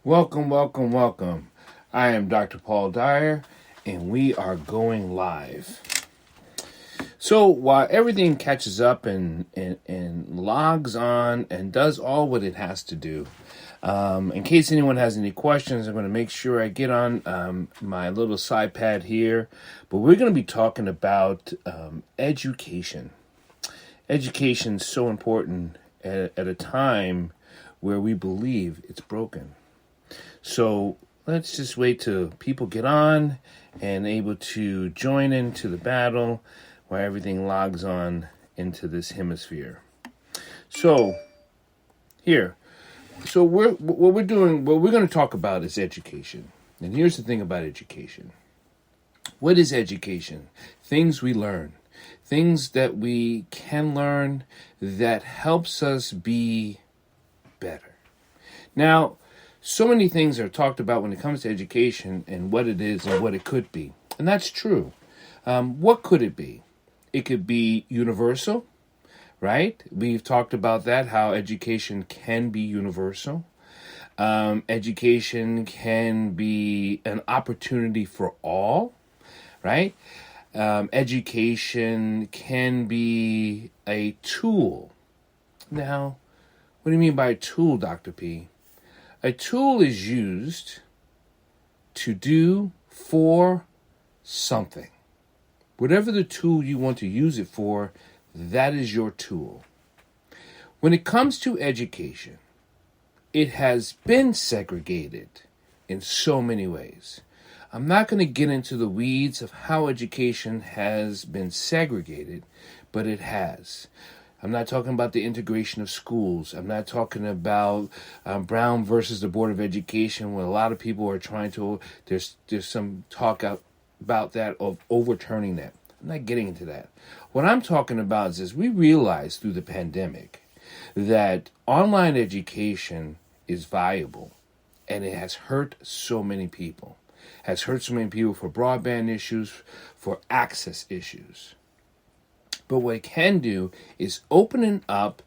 Welcome, welcome, welcome. I am Dr. Paul Dyer, and we are going live. So while everything catches up and logs on and does all what it has to do, in case anyone has any questions, I'm going to make sure I get on my little side pad here. But we're going to be talking about education. Education is so important at a time where we believe it's broken. So let's just wait till people get on and able to join into the battle where everything logs on into this hemisphere. So what we're going to talk about is education. And here's the thing about education. What is education? Things we learn, things that we can learn that helps us be better. Now, so many things are talked about when it comes to education and what it is and what it could be. And that's true. What could it be? It could be universal, right? We've talked about that, how education can be universal. Education can be an opportunity for all, right? Education can be a tool. Now, what do you mean by a tool, Dr. P? A tool is used to do for something. Whatever the tool you want to use it for, that is your tool. When it comes to education, it has been segregated in so many ways. I'm not going to get into the weeds of how education has been segregated, but it has. I'm not talking about the integration of schools. I'm not talking about Brown versus the Board of Education, where a lot of people are trying to, there's some talk about that, of overturning that. I'm not getting into that. What I'm talking about is this: we realized through the pandemic that online education is viable, and it has hurt so many people. Has hurt so many people for broadband issues, for access issues. But what it can do is opening up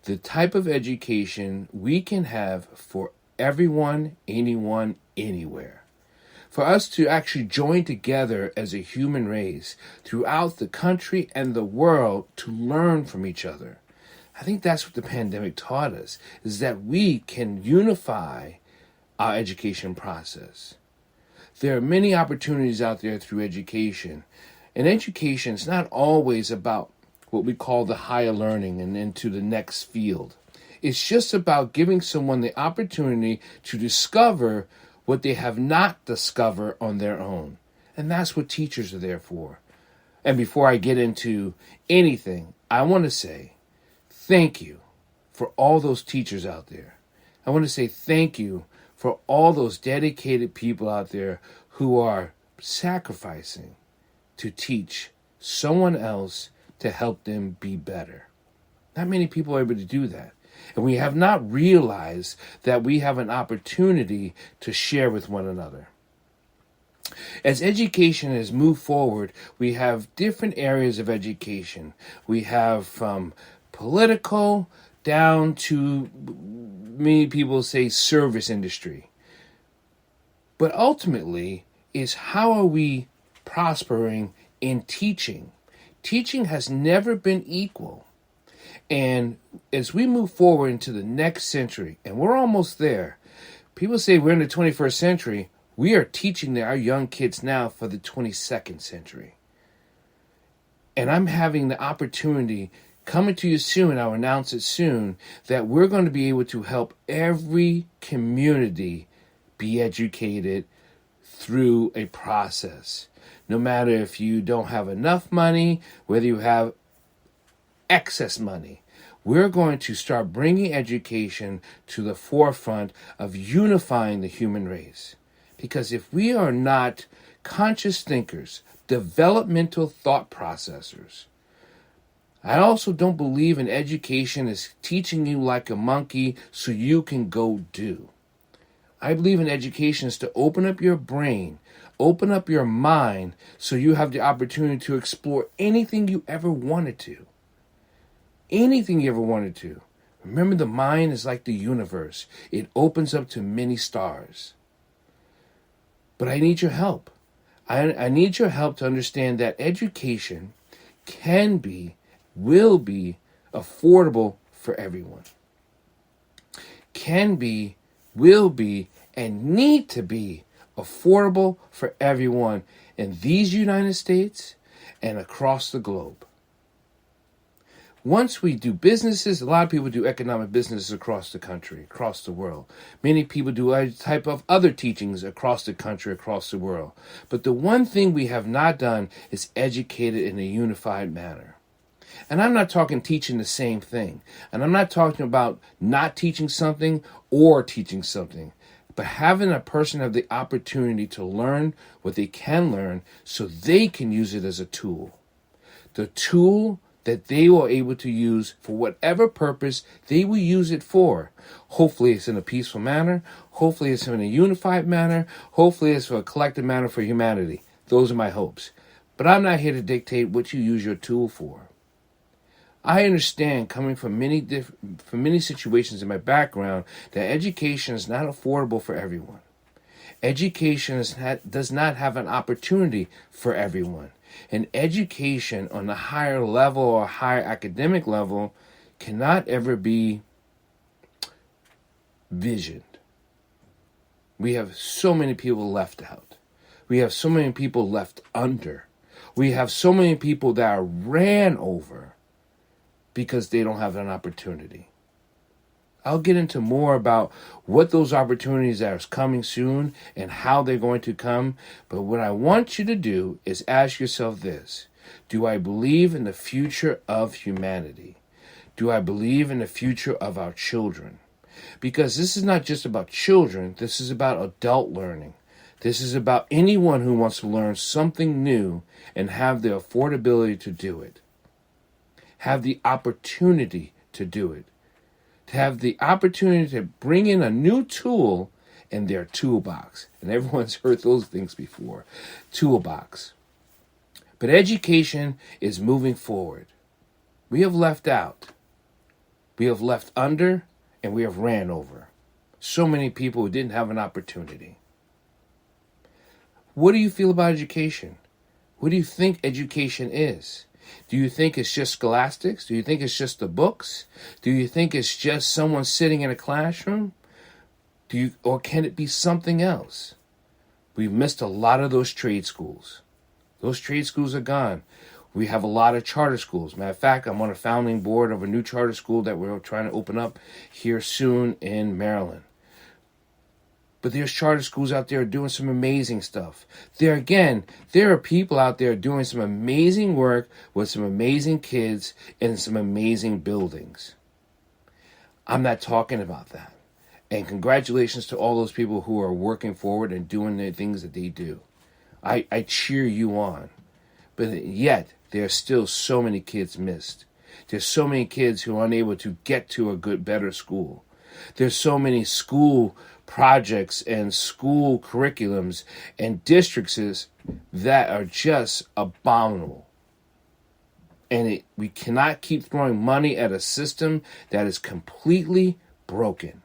the type of education we can have for everyone, anyone, anywhere. For us to actually join together as a human race throughout the country and the world to learn from each other. I think that's what the pandemic taught us, is that we can unify our education process. There are many opportunities out there through education. And education is not always about what we call the higher learning and into the next field. It's just about giving someone the opportunity to discover what they have not discovered on their own. And that's what teachers are there for. And before I get into anything, I want to say thank you for all those teachers out there. I want to say thank you for all those dedicated people out there who are sacrificing to teach someone else to help them be better. Not many people are able to do that. And we have not realized that we have an opportunity to share with one another. As education has moved forward, we have different areas of education. We have from political down to, many people say, service industry. But ultimately is how are we prospering in teaching? Teaching has never been equal. And as we move forward into the next century, and we're almost there, people say we're in the 21st century. We are teaching our young kids now for the 22nd century. And I'm having the opportunity coming to you soon, I'll announce it soon, that we're going to be able to help every community be educated through a process. No matter if you don't have enough money, whether you have excess money, we're going to start bringing education to the forefront of unifying the human race. Because if we are not conscious thinkers, developmental thought processors, I also don't believe in education as teaching you like a monkey so you can go do. I believe in education is to open up your brain, open up your mind so you have the opportunity to explore anything you ever wanted to. Anything you ever wanted to. Remember, the mind is like the universe. It opens up to many stars. But I need your help. I need your help to understand that education can be, will be, affordable for everyone. Can be, will be, and need to be affordable for everyone in these United States and across the globe. Once we do businesses, a lot of people do economic businesses across the country, across the world. Many people do a type of other teachings across the country, across the world. But the one thing we have not done is educate it in a unified manner. And I'm not talking teaching the same thing. And I'm not talking about not teaching something or teaching something. But having a person have the opportunity to learn what they can learn so they can use it as a tool. The tool that they were able to use for whatever purpose they will use it for. Hopefully it's in a peaceful manner. Hopefully it's in a unified manner. Hopefully it's for a collective manner for humanity. Those are my hopes. But I'm not here to dictate what you use your tool for. I understand, coming from many situations in my background, that education is not affordable for everyone. Education does not have an opportunity for everyone. And education on a higher level or higher academic level cannot ever be visioned. We have so many people left out. We have so many people left under. We have so many people that are ran over because they don't have an opportunity. I'll get into more about what those opportunities are coming soon and how they're going to come. But what I want you to do is ask yourself this. Do I believe in the future of humanity? Do I believe in the future of our children? Because this is not just about children. This is about adult learning. This is about anyone who wants to learn something new and have the affordability to do it. Have the opportunity to do it. To have the opportunity to bring in a new tool in their toolbox. And everyone's heard those things before. Toolbox. But education is moving forward. We have left out. We have left under, and we have ran over. So many people who didn't have an opportunity. What do you feel about education? What do you think education is? Do you think it's just scholastics? Do you think it's just the books? Do you think it's just someone sitting in a classroom? Or can it be something else? We've missed a lot of those trade schools. Those trade schools are gone. We have a lot of charter schools. Matter of fact, I'm on a founding board of a new charter school that we're trying to open up here soon in Maryland. But there's charter schools out there doing some amazing stuff. There are people out there doing some amazing work with some amazing kids in some amazing buildings. I'm not talking about that. And congratulations to all those people who are working forward and doing the things that they do. I cheer you on. But yet, there are still so many kids missed. There's so many kids who are unable to get to a better school. There's so many school projects and school curriculums and districts that are just abominable. And we cannot keep throwing money at a system that is completely broken.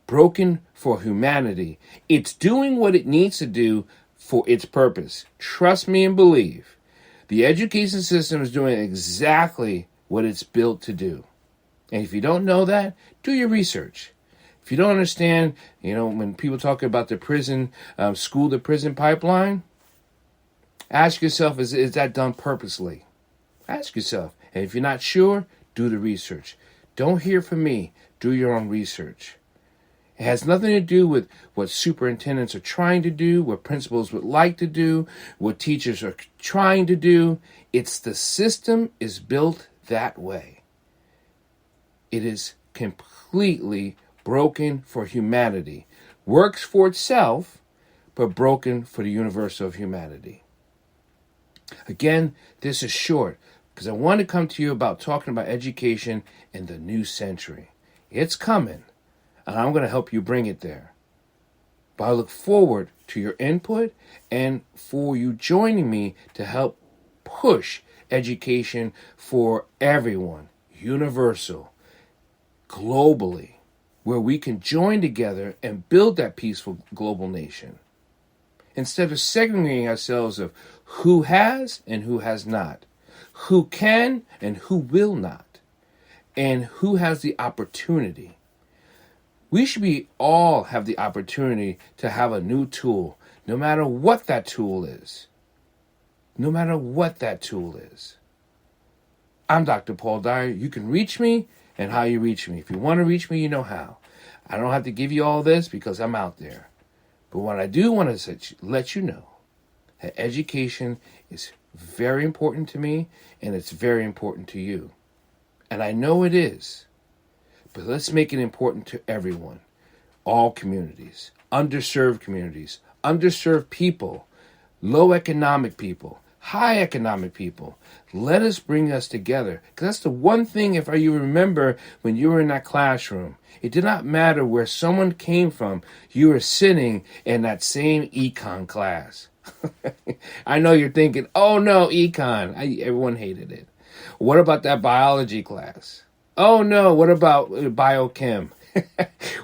Broken for humanity. It's doing what it needs to do for its purpose. Trust me and believe. The education system is doing exactly what it's built to do. And if you don't know that, do your research. If you don't understand, when people talk about the prison, school to prison pipeline, ask yourself, is that done purposely? Ask yourself. And if you're not sure, do the research. Don't hear from me. Do your own research. It has nothing to do with what superintendents are trying to do, what principals would like to do, what teachers are trying to do. It's the system is built that way. It is completely broken for humanity. Works for itself, but broken for the universe of humanity. Again, this is short because I want to come to you about talking about education in the new century. It's coming, and I'm going to help you bring it there. But I look forward to your input and for you joining me to help push education for everyone, universal. globally, where we can join together and build that peaceful global nation. Instead of segregating ourselves of who has and who has not, who can and who will not, and who has the opportunity. We should all have the opportunity to have a new tool, no matter what that tool is. No matter what that tool is. I'm Dr. Paul Dyer. You can reach me and how you reach me. If you want to reach me, you know how. I don't have to give you all this because I'm out there. But what I do want to let you know that education is very important to me and it's very important to you. And I know it is. But let's make it important to everyone. All communities, underserved people, low economic people, high economic people. Let us bring us together. Because that's the one thing, if you remember when you were in that classroom, it did not matter where someone came from. You were sitting in that same econ class. I know you're thinking, oh no, econ. Everyone hated it. What about that biology class? Oh no, what about biochem?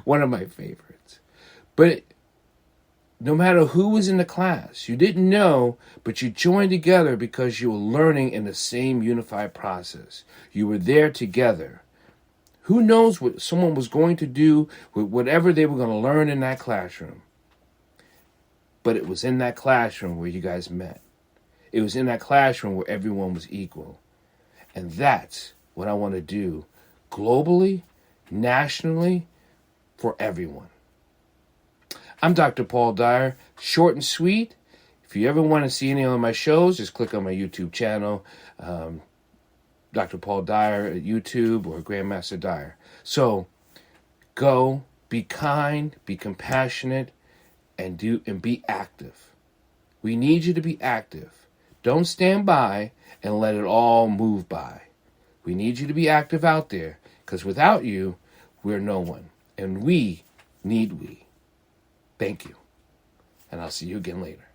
One of my favorites. But no matter who was in the class, you didn't know, but you joined together because you were learning in the same unified process. You were there together. Who knows what someone was going to do with whatever they were going to learn in that classroom? But it was in that classroom where you guys met. It was in that classroom where everyone was equal. And that's what I want to do globally, nationally, for everyone. I'm Dr. Paul Dyer, short and sweet. If you ever want to see any of my shows, just click on my YouTube channel, Dr. Paul Dyer at YouTube or Grandmaster Dyer. So go, be kind, be compassionate, and be active. We need you to be active. Don't stand by and let it all move by. We need you to be active out there, because without you, we're no one. And we need we. Thank you. And I'll see you again later.